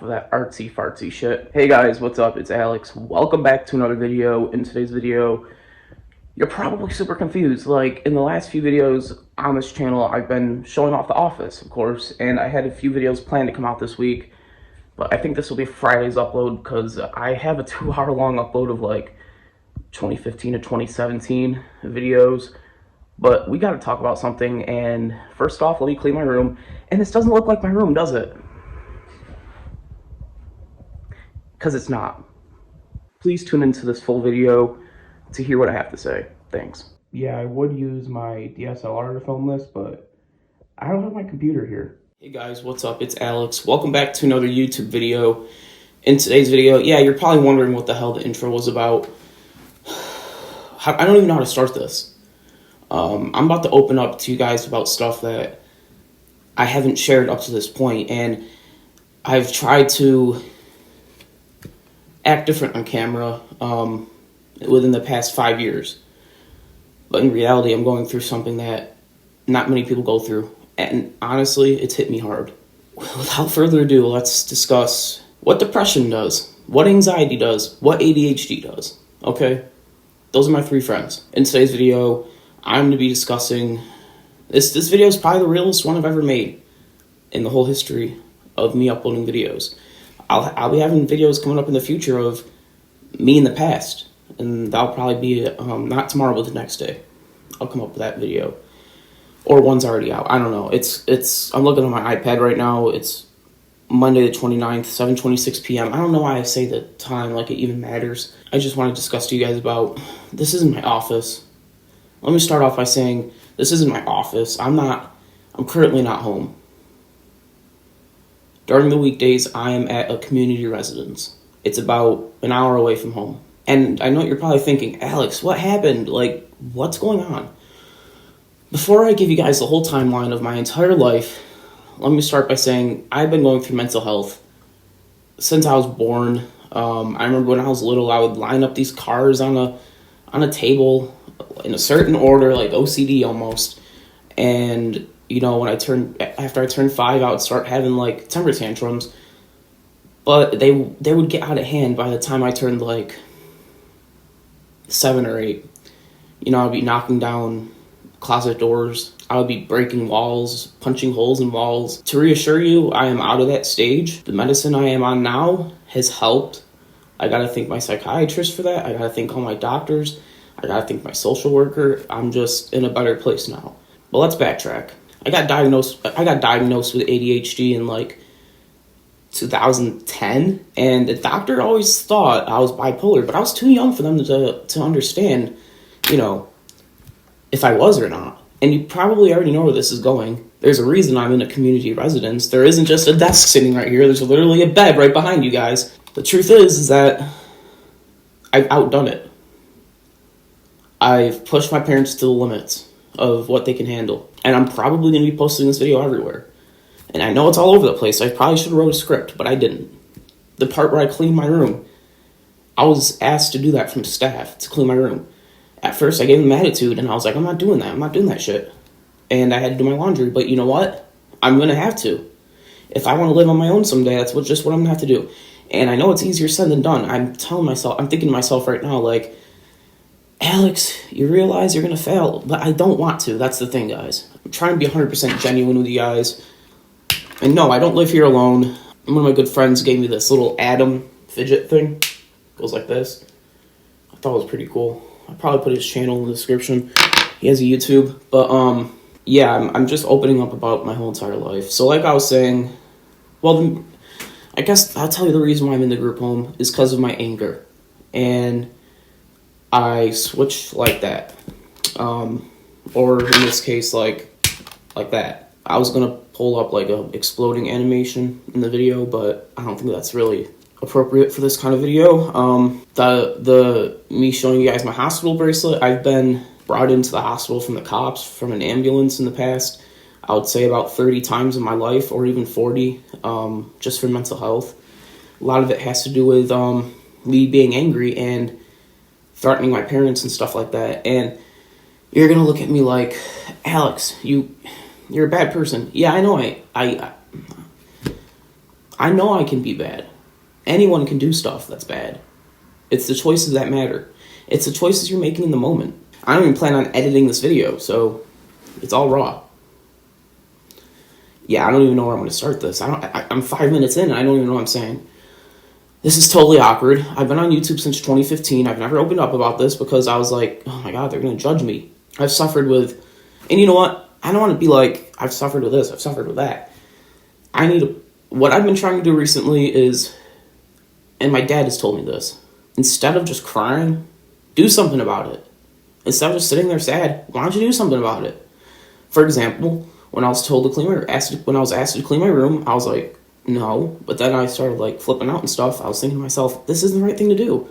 enough of that artsy fartsy shit. Hey guys, what's up? It's Alex. Welcome back to another video. In today's video, you're probably super confused. Like, in the last few videos on this channel, I've been showing off The Office, of course, and I had a few videos planned to come out this week, but I think this will be Friday's upload because I have a 2-hour long upload of like 2015 to 2017 videos. But we got to talk about something, and first off, let me clean my room. And this doesn't look like my room, does it? Because it's not. Please tune into this full video to hear what I have to say. Thanks. Yeah, I would use my DSLR to film this, but I don't have my computer here. Hey guys, what's up? It's Alex. Welcome back to another YouTube video. In today's video, yeah, you're probably wondering what the hell the intro was about. I don't even know how to start this. I'm about to open up to you guys about stuff that I haven't shared up to this point, and I've tried to act different on camera within the past 5 years. But in reality, I'm going through something that not many people go through, and honestly, it's hit me hard. Without further ado, let's discuss what depression does, what anxiety does, what ADHD does, okay? Those are my 3 friends. In today's video, I'm going to be discussing, this video is probably the realest one I've ever made in the whole history of me uploading videos. I'll be having videos coming up in the future of me in the past, and that'll probably be, not tomorrow, but the next day. I'll come up with that video. Or one's already out. I don't know. I'm looking on my iPad right now. It's Monday the 29th, 7:26 p.m. I don't know why I say the time like it even matters. I just want to discuss to you guys about, this isn't my office. Let me start off by saying, this isn't my office. I'm currently not home. During the weekdays, I am at a community residence. It's about an hour away from home. And I know you're probably thinking, Alex, what happened? Like, what's going on? Before I give you guys the whole timeline of my entire life, let me start by saying I've been going through mental health since I was born. I remember when I was little, I would line up these cars on a table in a certain order, like OCD almost. And, you know, after I turned 5, I would start having like temper tantrums. But they would get out of hand by the time I turned like 7 or 8. You know, I'd be knocking down closet doors. I would be breaking walls, punching holes in walls. To reassure you, I am out of that stage. The medicine I am on now has helped. I gotta thank my psychiatrist for that. I gotta thank all my doctors. I gotta thank my social worker. I'm just in a better place now. But let's backtrack. I got diagnosed with ADHD in like 2010, and the doctor always thought I was bipolar, but I was too young for them to understand, you know, if I was or not. And you probably already know where this is going. There's a reason I'm in a community residence. There isn't just a desk sitting right here. There's literally a bed right behind you guys. The truth is that I've outdone it. I've pushed my parents to the limits of what they can handle. And I'm probably going to be posting this video everywhere. And I know it's all over the place. I probably should have wrote a script, but I didn't. The part where I cleaned my room, I was asked to do that from staff, to clean my room. At first, I gave them attitude, and I was like, I'm not doing that. I'm not doing that shit. And I had to do my laundry. But you know what? I'm going to have to. If I want to live on my own someday, that's just what I'm going to have to do. And I know it's easier said than done. I'm thinking to myself right now, like, Alex, you realize you're going to fail. But I don't want to. That's the thing, guys. I'm trying to be 100% genuine with you guys. And no, I don't live here alone. One of my good friends gave me this little Adam fidget thing. Goes like this. I thought it was pretty cool. I'll probably put his channel in the description. He has a YouTube. But, yeah, I'm just opening up about my whole entire life. So like I was saying, well, I guess I'll tell you the reason why I'm in the group home is because of my anger. And I switched like that. Or in this case, like that. I was going to pull up like a exploding animation in the video, but I don't think that's really appropriate for this kind of video. Me showing you guys my hospital bracelet, I've been brought into the hospital from the cops, from an ambulance in the past, I would say about 30 times in my life, or even 40, just for mental health. A lot of it has to do with me being angry and threatening my parents and stuff like that. And you're gonna look at me like, Alex, you're a bad person. Yeah, I know I know I can be bad. Anyone can do stuff that's bad. It's the choices that matter. It's the choices you're making in the moment. I don't even plan on editing this video, so it's all raw. Yeah, I don't even know where I'm going to start this. I'm 5 minutes in and I don't even know what I'm saying. This is totally awkward. I've been on YouTube since 2015. I've never opened up about this because I was like, oh my God, they're going to judge me. I've suffered with, and you know what? I don't want to be like, I've suffered with this, I've suffered with that. What I've been trying to do recently is, and my dad has told me this, instead of just crying, do something about it. Instead of just sitting there sad, why don't you do something about it? For example, when I was asked to clean my room, I was like, no. But then I started like flipping out and stuff. I was thinking to myself, this isn't the right thing to do.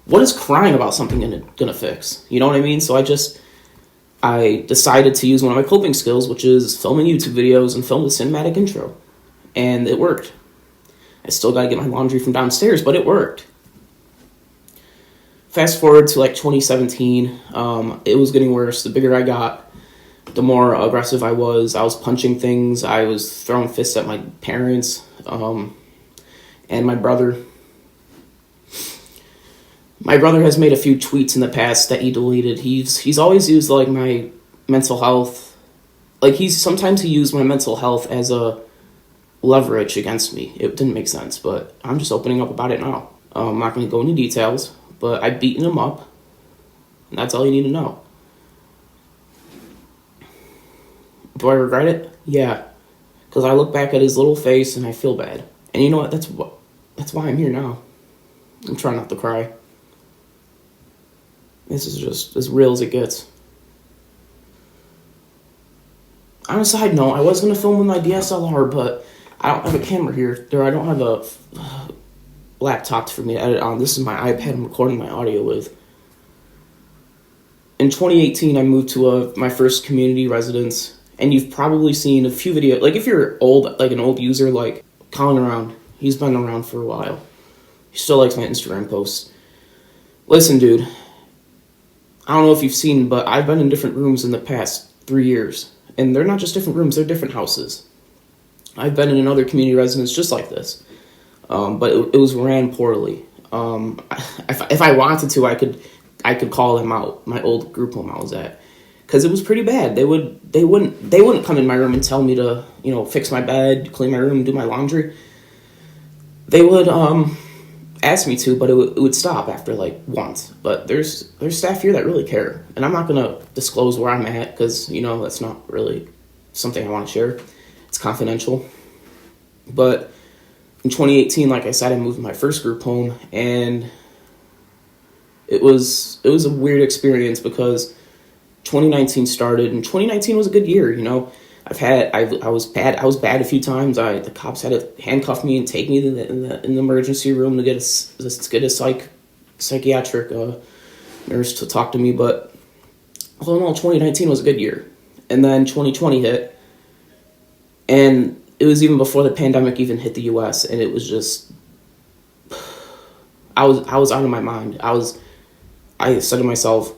What is crying about something gonna fix? You know what I mean? So I decided to use one of my coping skills, which is filming YouTube videos and film the cinematic intro. And it worked. I still gotta get my laundry from downstairs, but it worked. Fast forward to like 2017, it was getting worse. The bigger I got, the more aggressive I was. I was punching things. I was throwing fists at my parents, and my brother. My brother has made a few tweets in the past that he deleted. He's always used like my mental health, like sometimes he used my mental health as a leverage against me. It didn't make sense, but I'm just opening up about it now. I'm not going to go into details, but I've beaten him up, and that's all you need to know. Do I regret it? Yeah. Because I look back at his little face and I feel bad. And you know what? That's why I'm here now. I'm trying not to cry. This is just as real as it gets. On a side note, I was going to film with my DSLR, but I don't have a camera here. I don't have a laptop for me to edit on. This is my iPad I'm recording my audio with. In 2018, I moved to my first community residence. And you've probably seen a few videos, like if you're old, like an old user, like Colin around, he's been around for a while. He still likes my Instagram posts. Listen, dude, I don't know if you've seen, but I've been in different rooms in the past 3 years. And they're not just different rooms, they're different houses. I've been in another community residence just like this. But it was ran poorly. If I wanted to, I could call them out, my old group home I was at. Because it was pretty bad. They wouldn't come in my room and tell me to, fix my bed, clean my room, do my laundry. They would ask me to, but it would stop after like once. But there's staff here that really care, and I'm not gonna disclose where I'm at because that's not really something I want to share. It's confidential. But in 2018, like I said, I moved to my first group home, and it was a weird experience because 2019 started, and 2019 was a good year. I was bad a few times. The cops had to handcuff me and take me in the emergency room to get a psychiatric nurse to talk to me. But all in all, 2019 was a good year, and then 2020 hit, and it was even before the pandemic even hit the U.S. And it was just, I was out of my mind. I said to myself,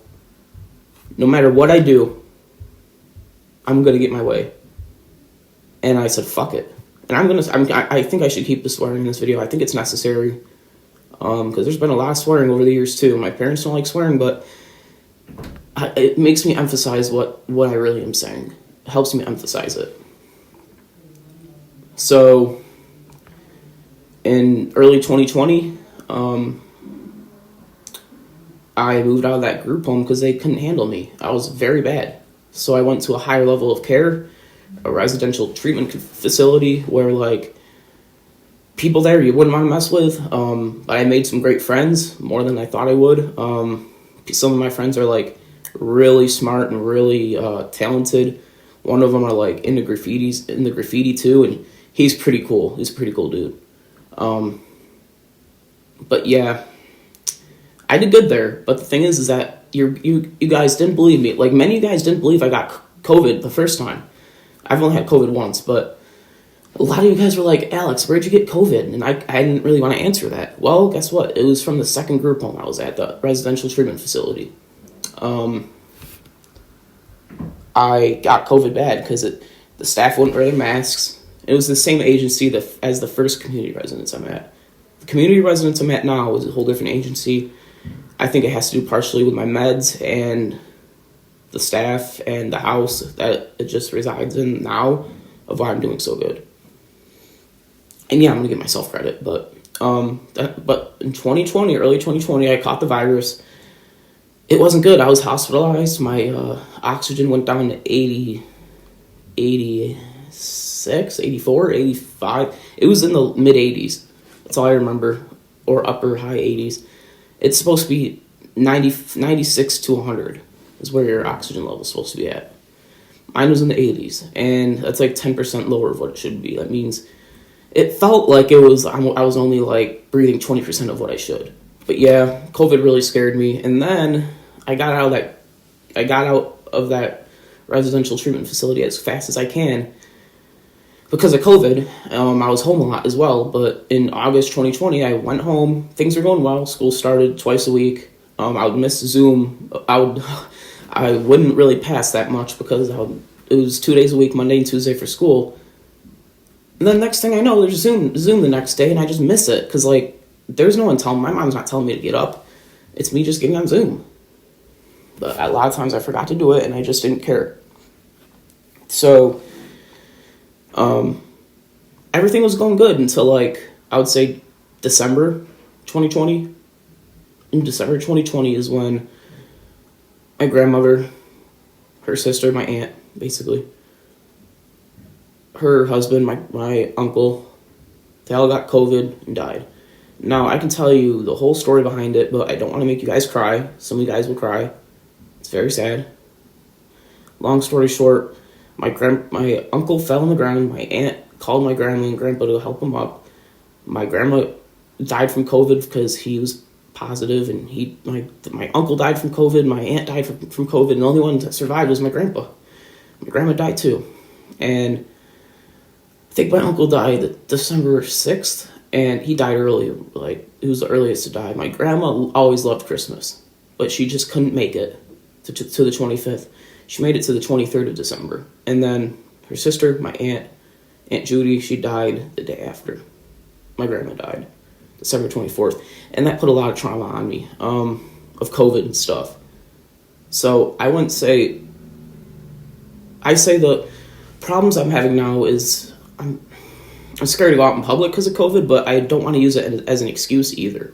no matter what I do, I'm going to get my way. And I said, fuck it. And I think I should keep the swearing in this video. I think it's necessary. Because there's been a lot of swearing over the years too. My parents don't like swearing, but it makes me emphasize what I really am saying. It helps me emphasize it. So, in early 2020, I moved out of that group home because they couldn't handle me. I was very bad. So I went to a higher level of care, a residential treatment facility where, like, people there you wouldn't want to mess with. But I made some great friends, more than I thought I would. Some of my friends are, like, really smart and really talented. One of them are, like, into graffiti too, and he's pretty cool. He's a pretty cool dude. But yeah, I did good there, but the thing is that you guys didn't believe me. Like, many of you guys didn't believe I got COVID the first time. I've only had COVID once, but a lot of you guys were like, Alex, where'd you get COVID? And I didn't really want to answer that. Well, guess what? It was from the second group home I was at, the residential treatment facility. I got COVID bad because the staff wouldn't wear their masks, It was the same agency as the first community residence I'm at. The community residence I'm at now is a whole different agency. I think it has to do partially with my meds and the staff and the house that it just resides in now of why I'm doing so good. And yeah, I'm gonna give myself credit, but in 2020, early 2020, I caught the virus. It wasn't good. I was hospitalized. My oxygen went down to 80, 86, 84, 85. It was in the mid 80s. That's all I remember, or upper high 80s. It's supposed to be 96 to 100 is where your oxygen level is supposed to be at. Mine was in the 80s, and that's like 10% lower of what it should be. That means it felt like I was only like breathing 20% of what I should. But yeah, COVID really scared me, and then I got out of that residential treatment facility as fast as I can because of COVID. I was home a lot as well, but in August 2020, I went home. Things were going well. School started twice a week. I would miss Zoom. I wouldn't really pass that much because it was 2 days a week, Monday and Tuesday for school. And then next thing I know, there's Zoom the next day, and I just miss it because like there's no one telling. My mom's not telling me to get up. It's me just getting on Zoom. But a lot of times I forgot to do it, and I just didn't care. So, everything was going good until like I would say December 2020. In December 2020 is when my grandmother, her sister, my aunt, basically, her husband, my uncle, they all got COVID and died. Now, I can tell you the whole story behind it, but I don't want to make you guys cry. Some of you guys will cry. It's very sad. Long story short, my uncle fell on the ground. My aunt called my grandma and grandpa to help him up. My grandma died from COVID because he was positive, and my uncle died from COVID. My aunt died from COVID, and the only one that survived was my grandpa. My grandma died too, and I think my uncle died December 6th, and he died early. Like, he was the earliest to die. My grandma always loved Christmas, but she just couldn't make it to the 25th. She made it to the 23rd of December. And then her sister, my Aunt Judy, she died the day after my grandma died, December 24th. And that put a lot of trauma on me, of COVID and stuff. So I say the problems I'm having now is I'm scared to go out in public because of COVID, but I don't want to use it as an excuse either.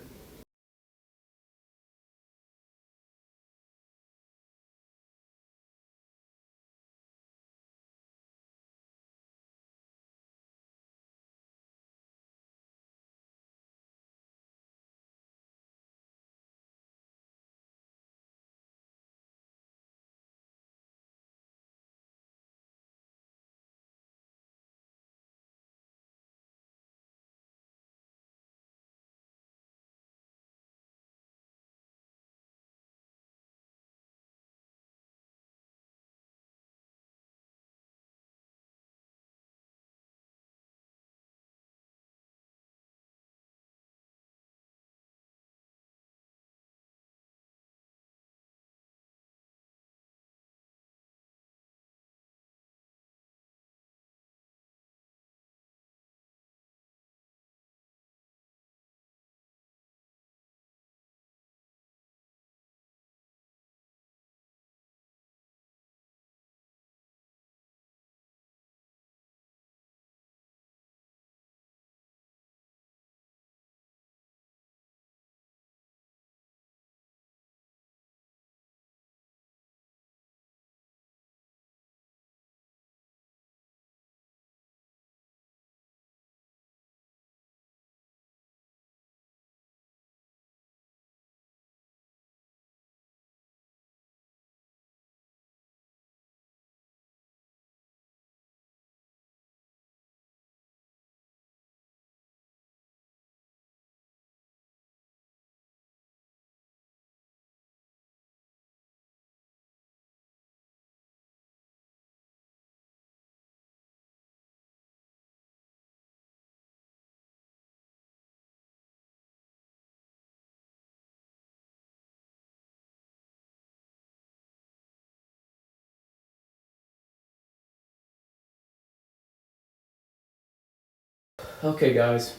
Okay, guys.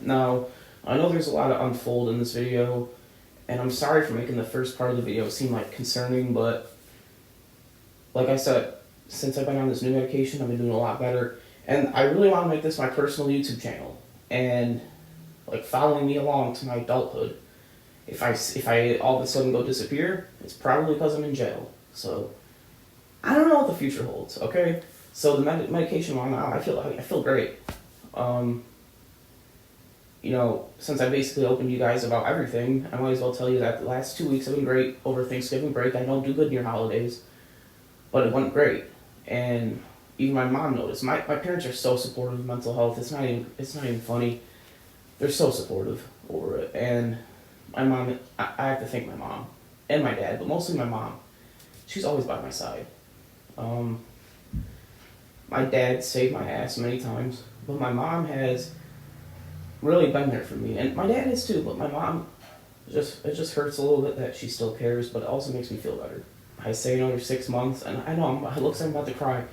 Now, I know there's a lot to unfold in this video, and I'm sorry for making the first part of the video seem like concerning, but like I said, since I've been on this new medication, I've been doing a lot better, and I really want to make this my personal YouTube channel, and like following me along to my adulthood. If I all of a sudden go disappear, it's probably because I'm in jail. So I don't know what the future holds. Okay, so the medication I'm on now, I feel great. You know, since I basically opened you guys about everything, I might as well tell you that the last 2 weeks have been great over Thanksgiving break. I don't do good near holidays, but it went great. And even my mom noticed. My parents are so supportive of mental health. It's not even funny. They're so supportive over it. And my mom, I have to thank my mom and my dad, but mostly my mom. She's always by my side. My dad saved my ass many times, but my mom has really been there for me, and my dad is too. But my mom, it just hurts a little bit that she still cares, but it also makes me feel better. I say another 6 months, and I know it looks like I'm about to cry.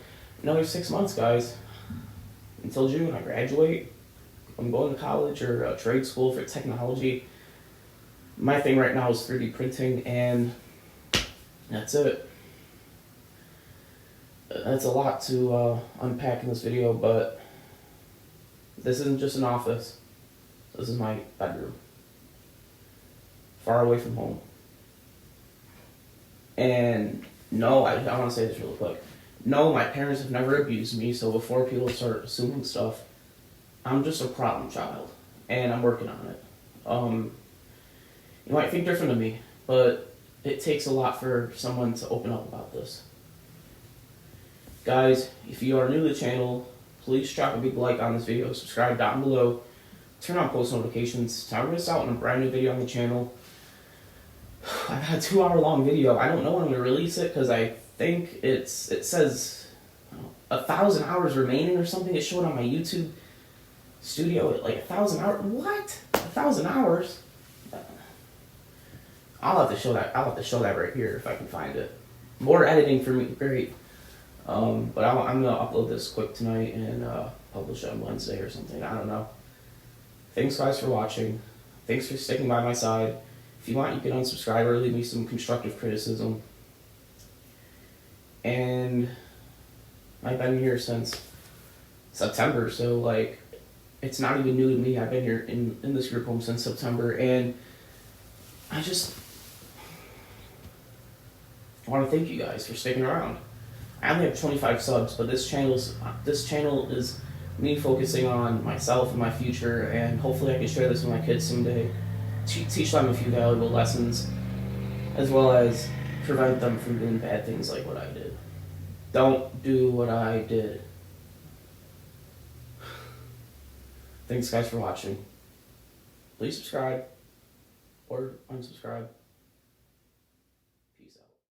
Another 6 months, guys, until June. I graduate. I'm going to college or a trade school for technology. My thing right now is 3D printing, and that's it. That's a lot to unpack in this video, but this isn't just an office. This is my bedroom. Far away from home. And no, I want to say this really quick. No, my parents have never abused me, so before people start assuming stuff, I'm just a problem child, and I'm working on it. You might think different of me, but it takes a lot for someone to open up about this. Guys, if you are new to the channel, please drop a big like on this video, subscribe down below, turn on post notifications to never miss out on a brand new video on the channel. I've had a 2-hour long video. I don't know when I'm going to release it because I think it says 1,000 hours remaining or something. It showed on my YouTube studio at like 1,000 hours. What? 1,000 hours? I'll have to show that. I'll have to show that right here if I can find it. More editing for me, great. But I'm gonna upload this quick tonight and publish it on Wednesday or something. I don't know. Thanks guys for watching. Thanks for sticking by my side. If you want, you can unsubscribe or leave me some constructive criticism. And I've been here since September, so like it's not even new to me. I've been here in this group home since September, and I just want to thank you guys for sticking around. I only have 25 subs, but this channel is me focusing on myself and my future, and hopefully I can share this with my kids someday, teach them a few valuable lessons, as well as prevent them from doing bad things like what I did. Don't do what I did. Thanks guys for watching. Please subscribe or unsubscribe.